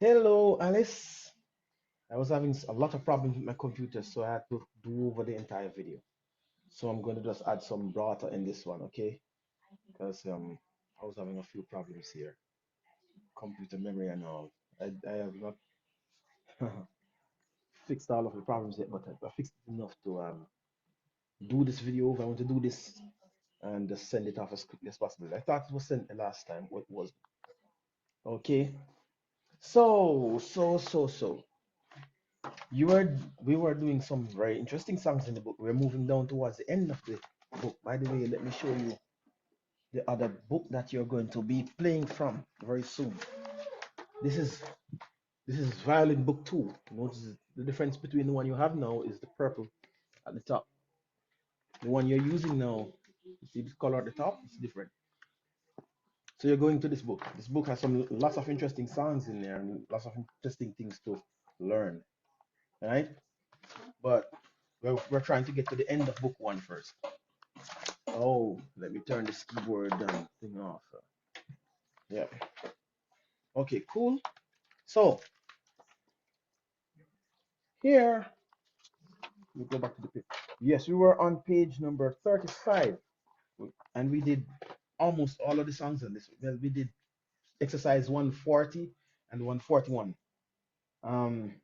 Hello, Alice. I was having a lot of problems with my computer, so I had to do over the entire video. So I'm going to just add some data in this one, okay? Because I was having a few problems here, computer memory and all. I have not fixed all of the problems yet, but I fixed it enough to do this video. If I want to do this and just send it off as quickly as possible. I thought it was sent the last time. What was okay? So. You were we were doing some very interesting songs in the book. We're moving down towards the end of the book. By the way, let me show you the other book that you're going to be playing from very soon. This is this is violin book two. Notice the difference between the one you have now is the purple at the top. The one you're using now, you see the color at the top, it's different. So you're going to this book. This book has some lots of interesting songs in there and lots of interesting things to learn. Right? But we're trying to get to the end of book one first. Oh, let me turn this keyboard thing off. Yeah. Okay, cool. So here we go back to the page. Yes, we were on page number 35, and we did almost all of the songs on this. Well, we did exercise 140 and 141. Um,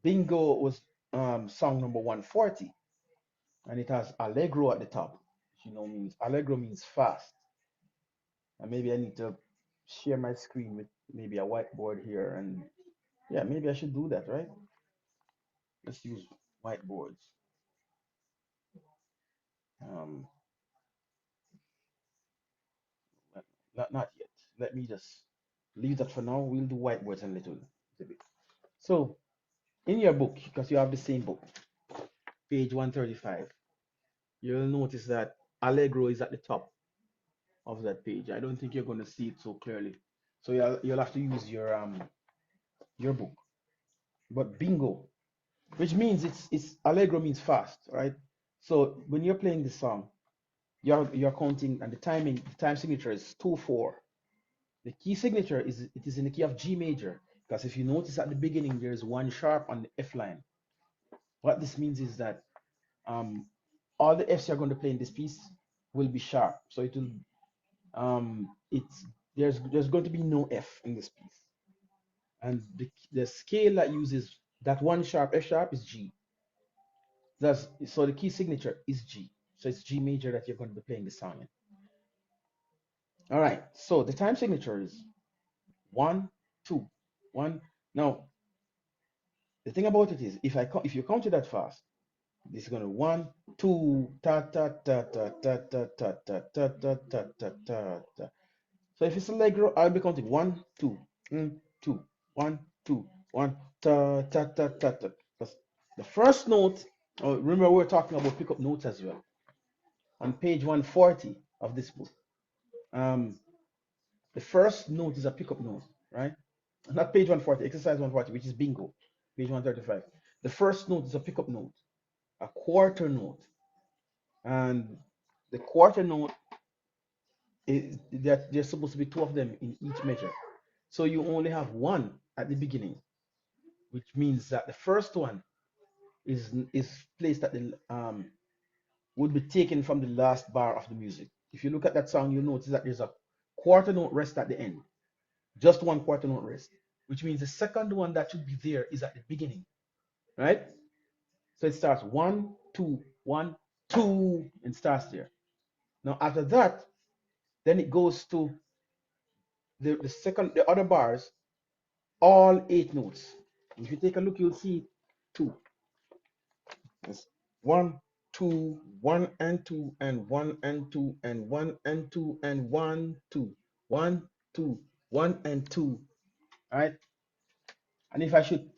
Bingo was song number 140, and it has Allegro at the top. Which, means Allegro means fast. And maybe I need to share my screen with maybe a whiteboard here, and yeah, maybe I should do that, right? Let's use whiteboards. Um, not yet. Let me just leave that for now. We'll do whiteboards in a little bit. So in your book, because you have the same book, page 135, you'll notice that Allegro is at the top of that page. I don't think you're going to see it so clearly. So you'll have to use your book. But bingo, which means it's Allegro means fast, right? So when you're playing the song, you're counting, and the time signature is 2/4. The key signature is in the key of G major, because if you notice at the beginning there's one sharp on the F line. What this means is that um, all the Fs you're going to play in this piece will be sharp. So it will it's there's going to be no F in this piece, and the scale that uses that one sharp F sharp is G. So the key signature is G. So it's G major that you're going to be playing the song in. All right. So the time signature is 1, 2, 1. Now the thing about it is, if you count it that fast, this is gonna 1, 2, ta ta ta ta ta ta ta ta ta ta ta ta ta ta. So if it's allegro, I'll be counting 1, 2, 2, 1, 2, 1, ta ta ta ta ta. Because the first note, oh, remember we're talking about pickup notes as well on page 140 of this book. Um, the first note is a pickup note, right? Not page 140, exercise 140, which is bingo, page 135. The first note is a pickup note, a quarter note, and the quarter note is that there's supposed to be two of them in each measure. So you only have one at the beginning, which means that the first one is placed at the would be taken from the last bar of the music. If you look at that song, you'll notice that there's a quarter note rest at the end, just one quarter note rest, which means the second one that should be there is at the beginning, right? So it starts 1, 2, 1, 2, and starts there. Now after that, then it goes to the other bars, all 8 notes. If you take a look, you'll see two. It's 1, 2, 1 and 2 and 1 and 2 and 1 and 2 and 1, 2, 1, 2, 1 and 2. All right. And if I should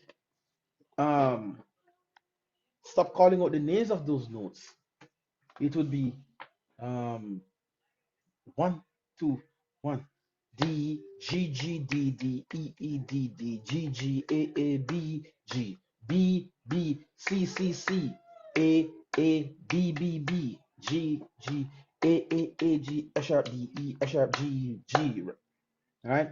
um stop calling out the names of those notes, it would be um 1, 2, 1. D G G D D E E D D G G A A B G B B C C C A A B B B G G A A A G A sharp D E A sharp G G. All right.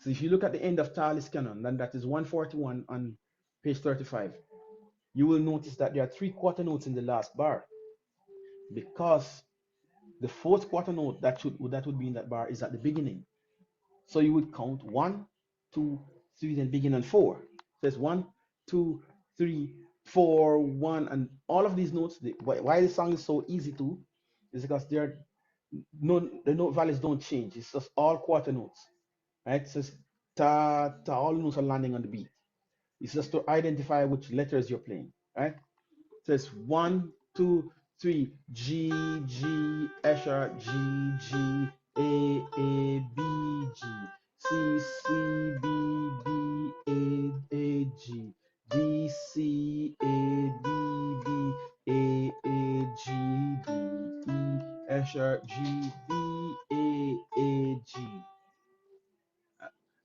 So if you look at the end of Thales canon, then that is 141 on page 35, you will notice that there are three quarter notes in the last bar because the fourth quarter note that would be in that bar is at the beginning. So you would count one, two, three, then begin on four. So it's one, two, three, four, one, and all of these notes. Why the song is so easy to is because they're no the note values don't change. It's just all quarter notes, right? So it's ta ta. All notes are landing on the beat. It's just to identify which letters you're playing, right? So it's one, two, three, G, G, Escher, G, G, A, B, G, C, C, B, B, A, G, D, C, A, B, B, A, G, D, E, Escher, G, B, G.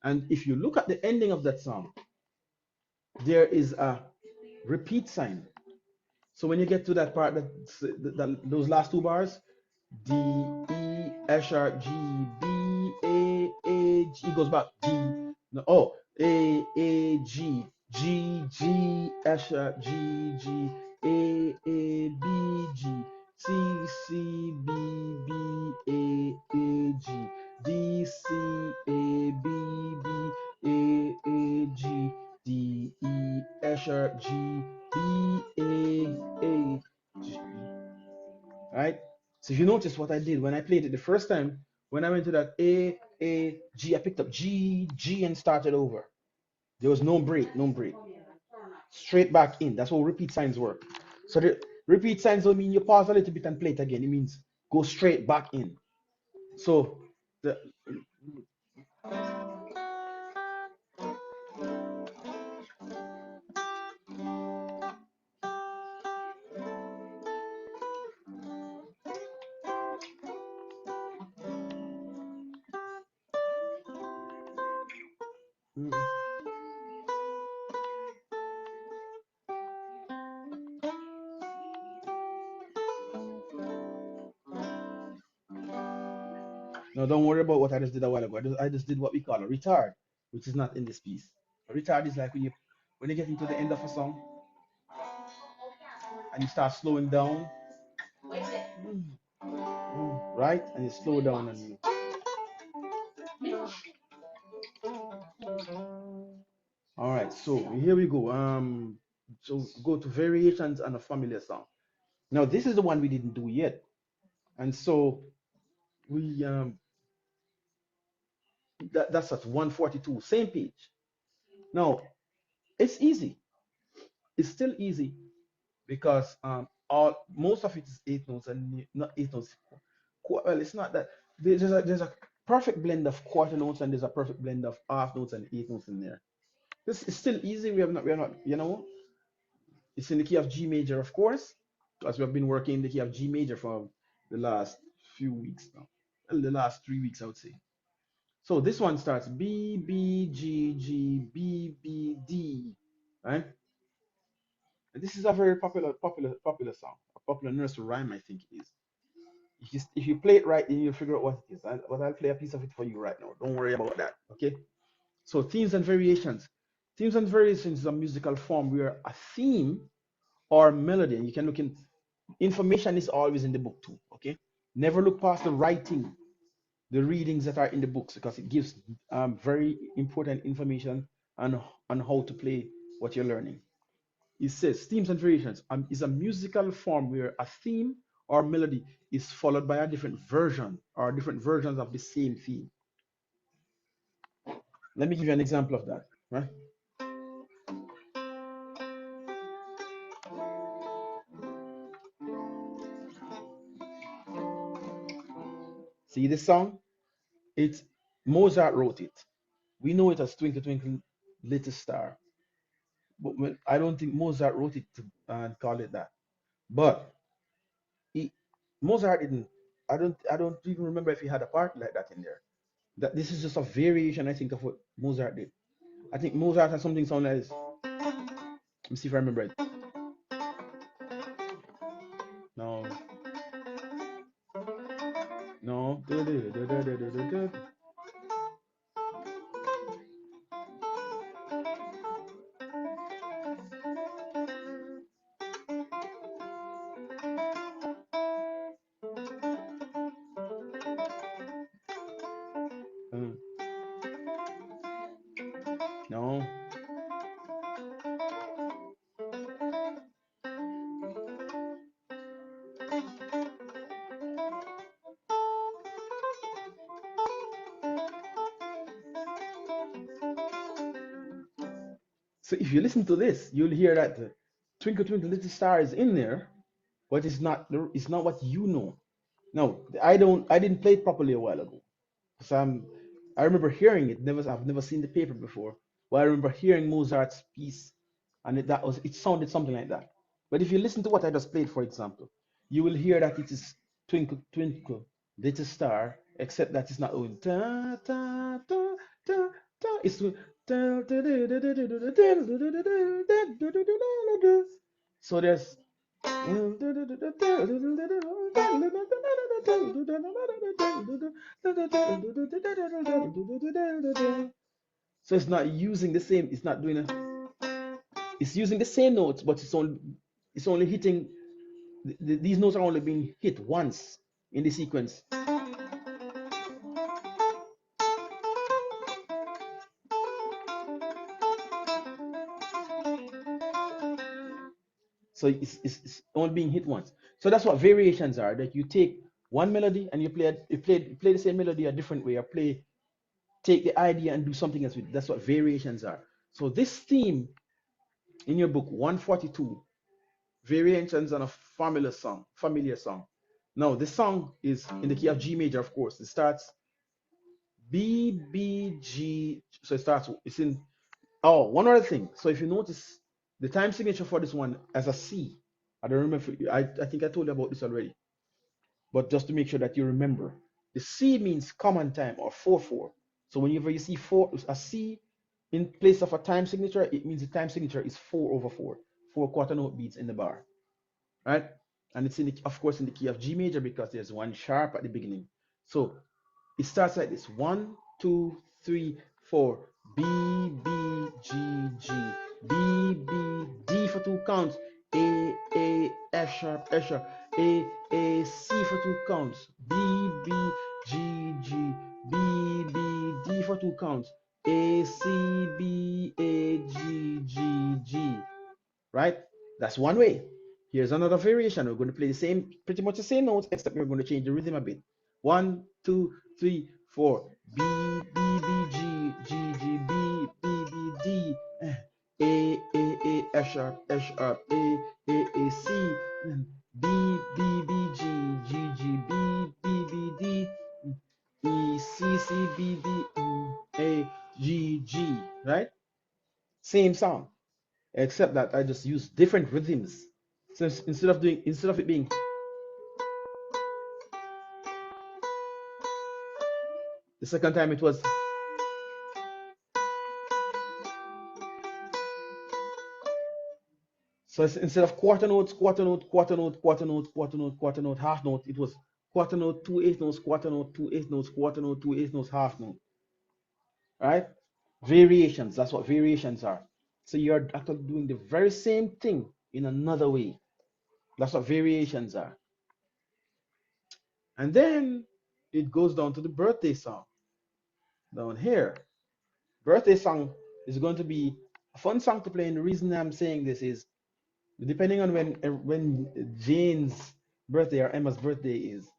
And if you look at the ending of that song, there is a repeat sign. So when you get to that part, those last two bars, D, E, Escher, G, B, A, G, it goes back. D, no, oh, A, G, G, G, Escher, G, G, B, G, C, C, B, B, G, D, C, B, B, G, D, E, Escher, G, B, G. Right? So if you notice what I did when I played it the first time, when I went to that G, I picked up G, G, and started over. There was no break, no break. Straight back in. That's how repeat signs work. So the repeat signs don't mean you pause a little bit and play it again. It means go straight back in. So the mm, no, don't worry about what I just did a while ago. I just did what we call a retard, which is not in this piece. A retard is like when you get into the end of a song and you start slowing down, mm, right? And you slow down and all right. So here we go. So go to variations on a familiar song. Now this is the one we didn't do yet, and so we that's at 142, same page. Now it's easy. It's still easy because all most of it is eight notes and not eight notes. Well, it's not that there's a perfect blend of quarter notes and there's a perfect blend of half notes and eight notes in there. This is still easy. We are not it's in the key of G major, of course, because we have been working in the key of G major for the last few weeks now. Well, the last 3 weeks, I would say. So this one starts B, B, G, G, B, B, D, right? And this is a very popular song, a popular nursery rhyme, I think it is. If you play it right, then you'll figure out what it is. But I'll play a piece of it for you right now. Don't worry about that, okay? So themes and variations. Themes and variations is a musical form where a theme or melody, and you can look in information is always in the book too, okay? Never look past the writing, the readings that are in the books because it gives very important information on how to play what you're learning. It says themes and variations is a musical form where a theme or melody is followed by a different version or different versions of the same theme. Let me give you an example of that, right? See this song? It's Mozart wrote it. We know it as Twinkle Twinkle Little Star, but I don't think Mozart wrote it to call it that. But he, Mozart didn't. I don't even remember if he had a part like that in there. That this is just a variation, I think, of what Mozart did. I think Mozart has something sound like this. Let me see if I remember it. No, no. So if you listen to this, you'll hear that the Twinkle Twinkle Little Star is in there, but it's not what you know. No, I didn't play it properly a while ago. So I remember hearing it. I've never seen the paper before. But I remember hearing Mozart's piece, and it sounded something like that. But if you listen to what I just played, for example, you will hear that it is Twinkle Twinkle Little Star, except that it's not going ta ta ta ta ta. It's doing ta ta da da da da da da da da da. So there's so it's not doing it's using the same notes, but it's only hitting, these notes are only being hit once in the sequence. So it's only being hit once. So that's what variations are, that you take one melody and you play the same melody a different way, or take the idea and do something else with it. That's what variations are. So this theme in your book 142, variations on a familiar song. Now this song is in the key of G major, of course. It starts B B G. So it's in. Oh, one other thing. So if you notice, the time signature for this one as a C. I don't remember. I think I told you about this already. But just to make sure that you remember, the C means common time, or 4/4. So whenever you see a C in place of a time signature, it means the time signature is 4/4, four quarter note beats in the bar, right? And it's of course in the key of G major, because there's one sharp at the beginning. So it starts like this: 1, 2, 3, 4. B B G G B B D for two counts. A F sharp F sharp. A C for two counts. B B G G B B D for two counts. A C B A G G G. Right? That's one way. Here's another variation. We're going to play pretty much the same notes, except we're going to change the rhythm a bit. 1, 2, 3, 4. B B B G G G B B B D. A F sharp F sharp. A C. B B B G G G B B B D. E C C B D A G G. Right? Same sound, except that I just use different rhythms. So instead of it being, the second time it was, so instead of quarter notes, quarter note, quarter note, quarter note, quarter note, quarter note, half note, it was quarter note, 2/8 notes, quarter note, 2/8 notes, quarter note, 2/8 notes, half note. Right? Variations. That's what variations are. So you're actually doing the very same thing in another way. That's what variations are. And then it goes down to the birthday song down here. Birthday song is going to be a fun song to play, and the reason I'm saying this is, depending on when Jane's birthday or Emma's birthday is,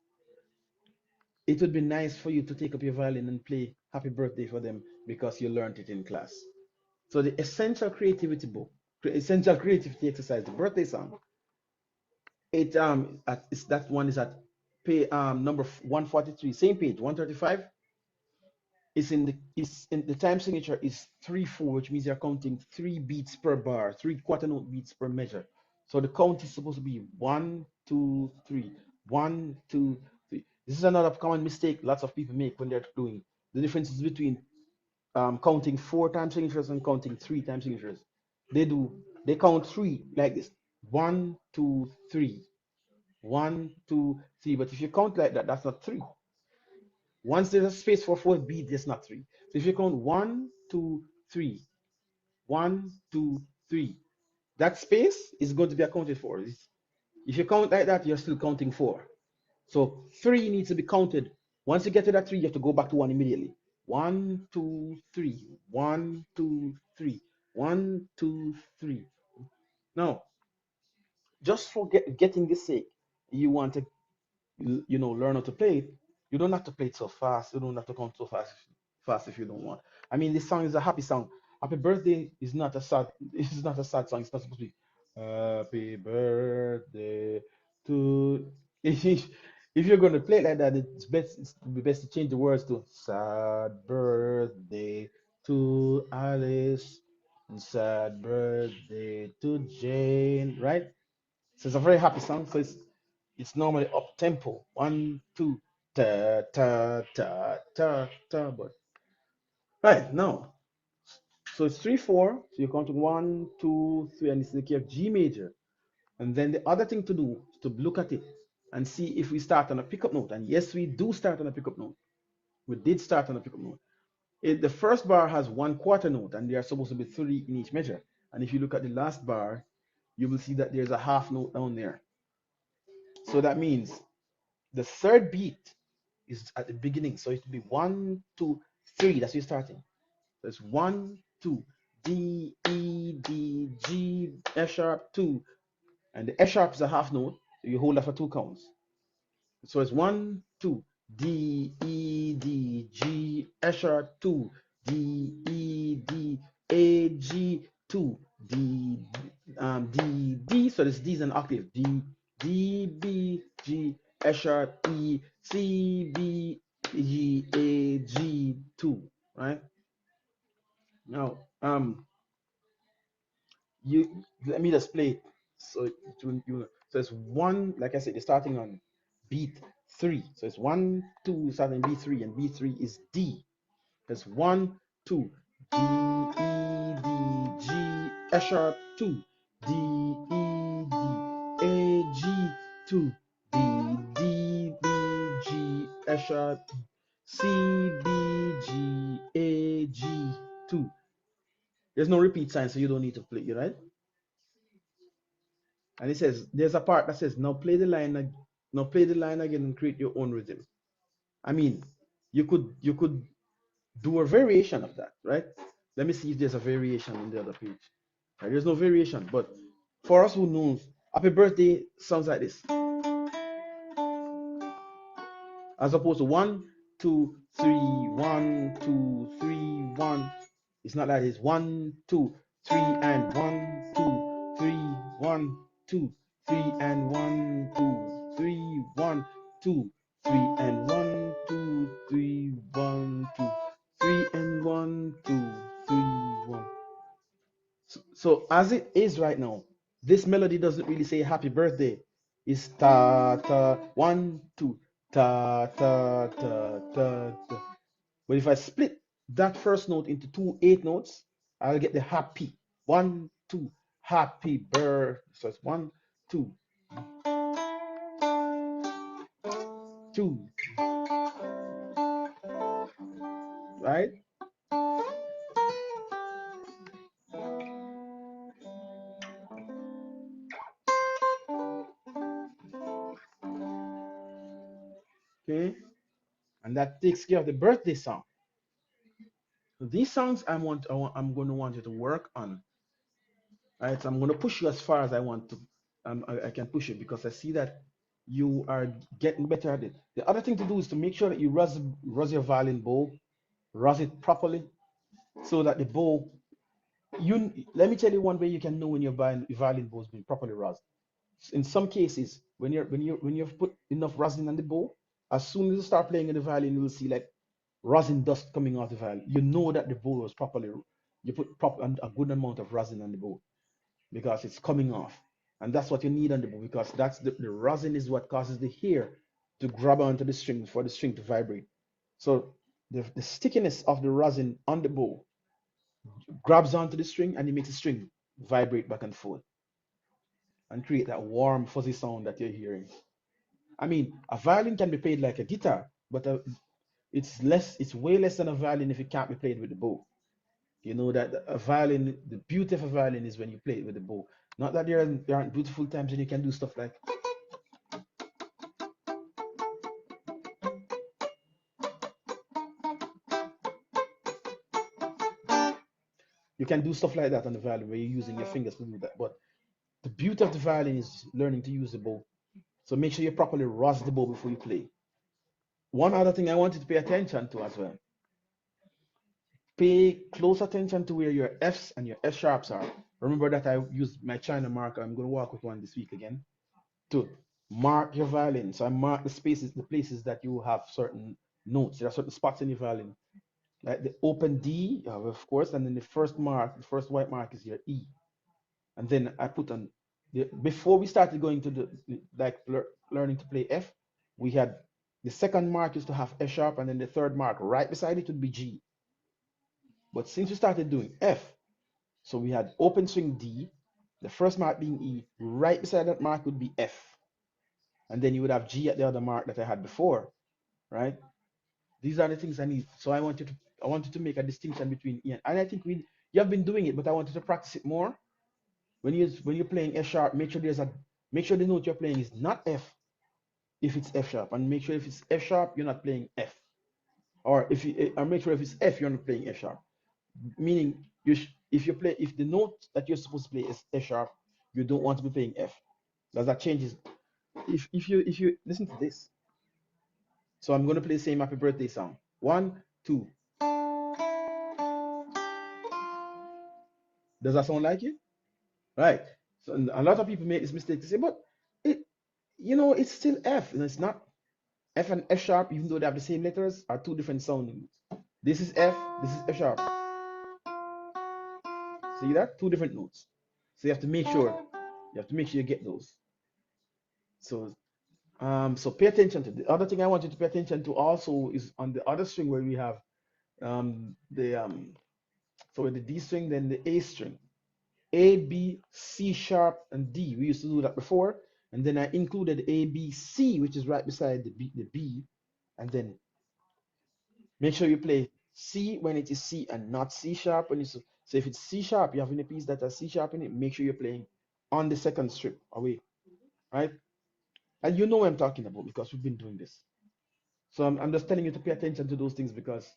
it would be nice for you to take up your violin and play happy birthday for them, because you learned it in class. So the essential creativity book, essential creativity exercise, the birthday song, that one is at number 143, same page 135. Is in the time signature is 3/4, which means you're counting 3 beats per bar, 3 quarter note beats per measure. So the count is supposed to be 1, 2, 3, 1, 2, 3. This is another common mistake lots of people make when they're doing the differences between counting 4 time signatures and counting 3 time signatures. They count three like this: 1, 2, 3, 1, 2, 3. But if you count like that, that's not three. Once there's a space for fourth beat, there's not three. So if you count 1, 2, 3, 1, 2, 3, that space is going to be accounted for. If you count like that, you're still counting four. So three needs to be counted. Once you get to that three, you have to go back to one immediately. 1, 2, 3, 1, 2, 3, 1, 2, 3. Now, just for getting this sake, you want to learn how to play it. You don't have to play it so fast. You don't have to count so fast if you don't want. I mean, this song is a happy song. Happy birthday is not a sad. It's not a sad song. It's not supposed to be happy birthday to. If you're going to play it like that, it's be best to change the words to sad birthday to Alice and sad birthday to Jane, right? So it's a very happy song. So it's normally up tempo. One, two, ta ta ta ta ta. But right now, so it's 3/4. So you're counting 1, 2, 3, and it's the key of G major. And then the other thing to do is to look at it and see if we start on a pickup note. And yes, we do start on a pickup note. We did start on a pickup note. The first bar has 1/4 note, and there are supposed to be 3 in each measure. And if you look at the last bar, you will see that there's a half note down there. So that means the third beat is at the beginning. So it will be 1, 2, 3. That's where you're starting. So it's 1, 2, D, E, D, G, F sharp, 2. And the F sharp is a half note. So you hold that for 2 counts. So it's 1, 2, D, E, D, G, F sharp, 2, D, E, D, A, G, 2, D, D, D. So this D is an octave. D, D, B, G, F sharp, E, C, B, G, A, G, 2. Right? Now, you let me just play it. So so it's one, like I said, you're starting on beat 3. So it's 1, 2, starting B3, and B3 is D. It's 1, 2, D, E, D, G, F sharp, 2, D, E, D, A, G, 2, D, D, B, G, F sharp, C, B, G, A, G, 2. There's no repeat sign, so you don't need to play it, right? And it says there's a part that says now play the line again and create your own rhythm. I mean, you could do a variation of that, right? Let me see if there's a variation on the other page. Right, there's no variation, but for us who knows, happy birthday sounds like this, as opposed to 1, 2, 3, 1, 2, 3, 1. It's not like it's 1, 2, 3, and 1, 2, 3, 1, 2, 3, and 1, 2, 3, 1, 2, 3, and 1, 2, 3, 1, 2, 3, and 1, 2, 3, 1. So as it is right now, this melody doesn't really say happy birthday. It's ta ta 1, 2, ta ta ta ta ta. But if I split that first note into 2 8 notes, I'll get the happy. 1, 2, happy birthday. So it's 1, 2, 2, right? Okay, and that takes care of the birthday song. So these songs I'm going to want you to work on. Right, so I'm going to push you as far as I want to. I can push you because I see that you are getting better at it. The other thing to do is to make sure that you ruz your violin bow, ruz it properly, so that the bow. Let me tell you one way you can know when your violin bow has been properly rosin. In some cases, when you've put enough rosin on the bow, as soon as you start playing in the violin, you will see like rosin dust coming off the violin. You know that the bow was properly. You put a good amount of rosin on the bow because it's coming off. And that's what you need on the bow because that's the rosin is what causes the hair to grab onto the string for the string to vibrate. So the stickiness of the rosin on the bow grabs onto the string and it makes the string vibrate back and forth and create that warm, fuzzy sound that you're hearing. I mean, a violin can be played like a guitar, but it's way less than a violin if it can't be played with the bow. You know that a violin, the beauty of a violin is when you play it with the bow. Not that there aren't beautiful times when you can do stuff like you can do stuff like that on the violin where you're using your fingers to do that. But the beauty of the violin is learning to use the bow. So make sure you properly rust the bow before you play. One other thing I want you to pay attention to as well. pay close attention to where your F's and your F sharps are. Remember that I used my China marker. I'm going to work with one this week again to mark your violin. So I mark the spaces, the places that you have certain notes. There are certain spots in your violin. Like the open D, of course, and then the first mark, the first white mark is your E. And then I put on before we started going to the like learning to play F, we had the second mark used to have F sharp, and then the third mark right beside it would be G. But since we started doing F, so we had open string D, the first mark being E, right beside that mark would be F, and then you would have G at the other mark that I had before, right? These are the things I need. So I wanted to make a distinction between E and I think you have been doing it, but I wanted to practice it more. When you're playing F sharp, make sure the note you're playing is not F if it's F sharp, and make sure if it's F sharp you're not playing F, or make sure if it's F you're not playing F sharp. Meaning if the note that you're supposed to play is F sharp, you don't want to be playing F. Does that changes? If you listen to this, so I'm gonna play the same happy birthday song. One, two. Does that sound like it? Right. So a lot of people make this mistake to say, but it, it's still F, and it's not. F and F sharp, even though they have the same letters, are two different sounding. This is F, this is F sharp. See that? Two different notes. So you have to make sure you get those. So so pay attention to the other thing I want you to pay attention to also is on the other string where we have the so with the D string, then the A string. A, B, C sharp, and D. We used to do that before. And then I included A, B, C, which is right beside the B. And then make sure you play C when it is C and not C sharp. So if it's C sharp, you have any piece that has C sharp in it, make sure you're playing on the second strip away, right? And you know what I'm talking about because we've been doing this. So I'm just telling you to pay attention to those things because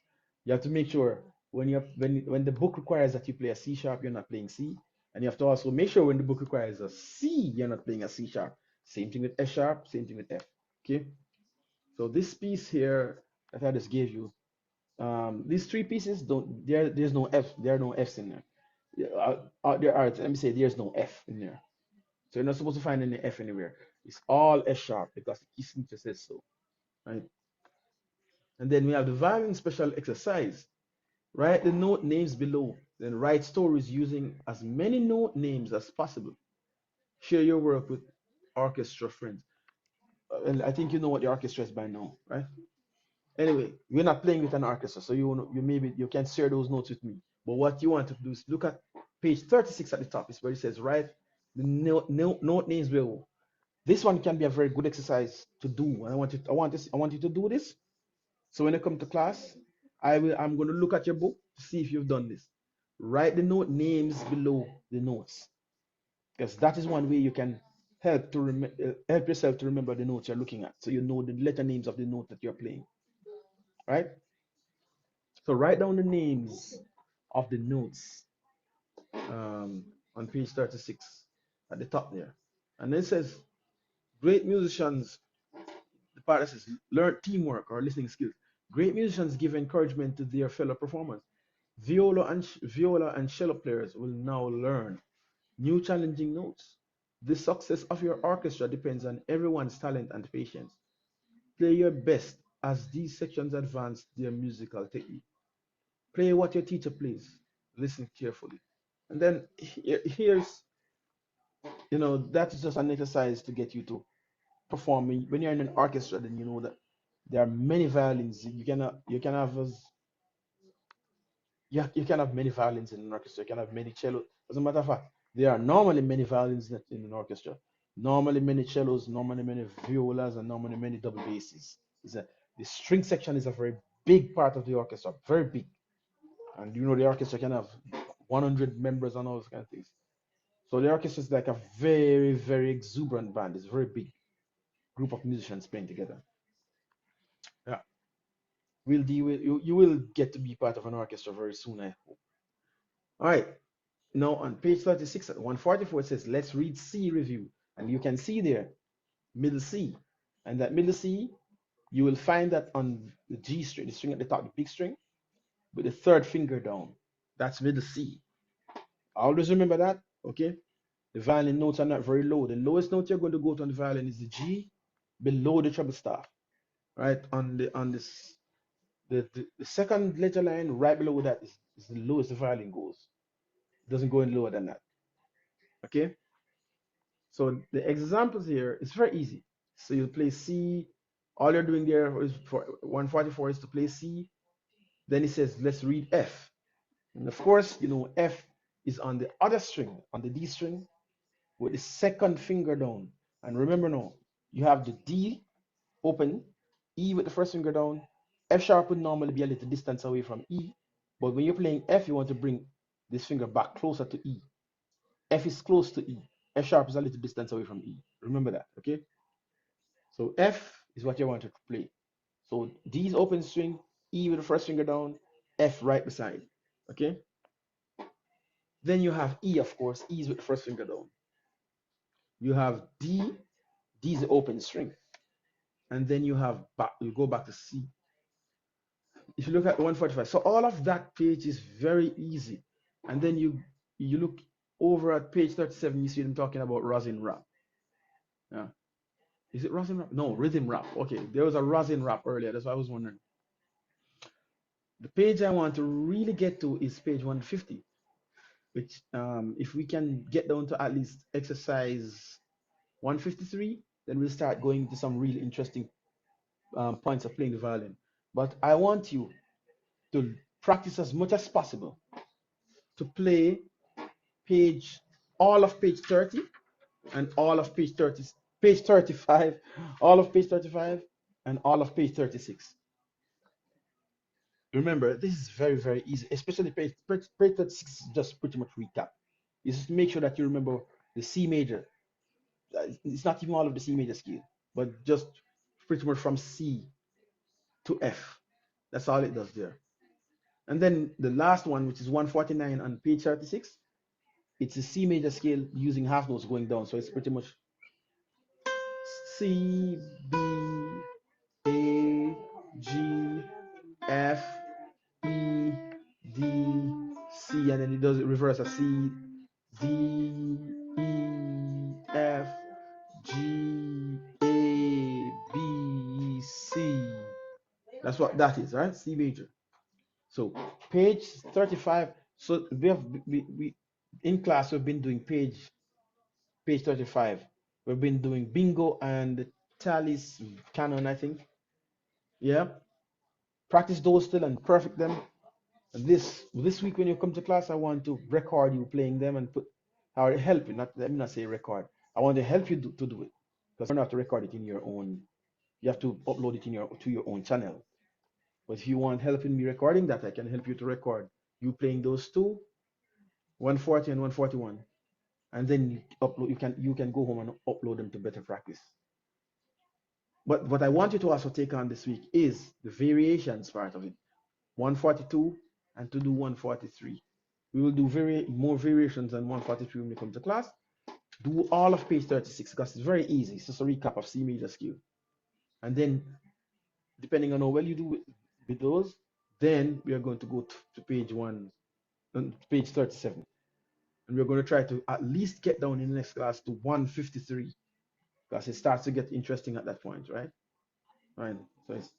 you have to make sure when the book requires that you play a C sharp, you're not playing C. And you have to also make sure when the book requires a C, you're not playing a C sharp. Same thing with F sharp, same thing with F. Okay. So this piece here that I just gave you, these three pieces there's no F, there are no F's in there. Yeah, there are, let me say there's no F in there. So you're not supposed to find any F anywhere. It's all F sharp because the key signature says so. Right. And then we have the violin special exercise. Write the note names below, then write stories using as many note names as possible. Share your work with orchestra friends. And I think you know what the orchestra is by now, right? Anyway, we're not playing with an orchestra, so you can share those notes with me. But what you want to do is look at page 36 at the top, is where it says write the note names below. This one can be a very good exercise to do. I want you to do this. So when you come to class, I'm going to look at your book to see if you've done this. Write the note names below the notes, because that is one way you can help yourself to remember the notes you're looking at, so you know the letter names of the note that you're playing, right? So write down the names of the notes on page 36 at the top there, and then it says great musicians. The part that says learn teamwork or listening skills. Great musicians give encouragement to their fellow performers. Viola and cello players will now learn new challenging notes. The success of your orchestra depends on everyone's talent and patience. Play your best as these sections advance their musical technique. Play what your teacher plays. Listen carefully. And then here's, that is just an exercise to get you to performing. When you're in an orchestra, then you know that there are many violins. You can have many violins in an orchestra. You can have many cellos. As a matter of fact, there are normally many violins in an orchestra. Normally many cellos, normally many violas, and normally many double basses. The string section is a very big part of the orchestra, very big. And the orchestra can have 100 members and all those kind of things. So the orchestra is like a very, very exuberant band. It's a very big group of musicians playing together. Yeah, you will get to be part of an orchestra very soon, I hope. All right. Now on page 36 at 144 it says let's read C review, and you can see there middle C, and that middle C you will find that on the G string, the string at the top, the big string. with the third finger down. That's middle C. Always remember that, okay? The violin notes are not very low. The lowest note you're going to go to on the violin is the G, below the treble staff, right? On this the second letter line right below that is the lowest the violin goes. It doesn't go any lower than that. Okay. So the examples here is very easy. So you play C. All you're doing there is for 144 is to play C. Then it says let's read F. And of course, you know F is on the other string, on the D string, with the second finger down. And remember now, you have the D open, E with the first finger down. F sharp would normally be a little distance away from E, but when you're playing F, you want to bring this finger back closer to E. F is close to E. F sharp is a little distance away from E. Remember that, okay? So F is what you want to play. So D is open string, E with the first finger down, F right beside, okay? Then you have E, of course, E is with the first finger down. You have D, D is the open string. And then you have back, you go back to C. If you look at 145, so all of that page is very easy. And then you look over at page 37, you see them talking about rosin wrap. Yeah. Is it rosin wrap? No, rhythm wrap. Okay, there was a rosin wrap earlier. That's why I was wondering. The page I want to really get to is page 150, which if we can get down to at least exercise 153, then we'll start going to some really interesting points of playing the violin. But I want you to practice as much as possible to play page all of page 30 and all of page 30, page 35, all of page 35 and all of page 36. Remember, this is very, very easy, especially page 36 is just pretty much recap. You just make sure that you remember the C major. It's not even all of the C major scale, but just pretty much from C to F. That's all it does there. And then the last one, which is 149 on page 36, it's a C major scale using half notes going down. So it's pretty much C, B, A, G, F, E, D, C, and then it does it reverse a C, D, E, F, G, A, B, C. That's what that is, right? C major. So page 35. So we in class we've been doing page 35. We've been doing bingo and tallies canon, I think. Yeah. Practice those still and perfect them. And this week when you come to class, I want to record you playing them and put or help you. Not let me not say record. I want to help you to do it because you don't have to record it in your own. You have to upload it in your to your own channel. But if you want help in me recording that, I can help you to record you playing those two, 140 and 141, and then you upload. You can go home and upload them to better practice. But what I want you to also take on this week is the variations part of it, 142 and to do 143. We will do more variations than 143 when we come to class. Do all of page 36 because it's very easy. It's just a recap of C major scale. And then, depending on how well you do with those, then we are going to go to page 37. And we're going to try to at least get down in the next class to 153 because it starts to get interesting at that point, right? Right. So it's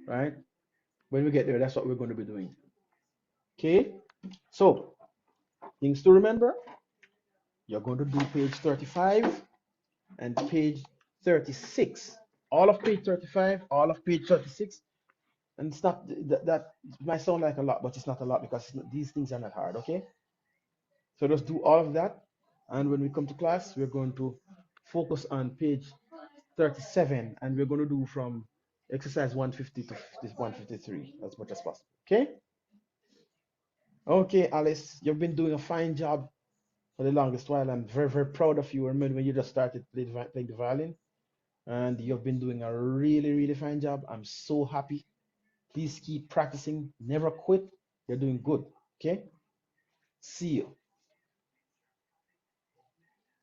right. When we get there, that's what we're going to be doing. Okay. So things to remember. You're going to do page 35 and page 36. All of page 35, all of page 36. And it's not that might sound like a lot, but it's not a lot because these things are not hard, okay? So just do all of that. And when we come to class, we're going to focus on page 37 and we're going to do from exercise 150 to 153 as much as possible, okay? Okay, Alice, you've been doing a fine job for the longest while. I'm very, very proud of you. I remember when you just started playing the violin, and you've been doing a really, really fine job. I'm so happy. Please keep practicing, never quit. You're doing good. Okay. seal.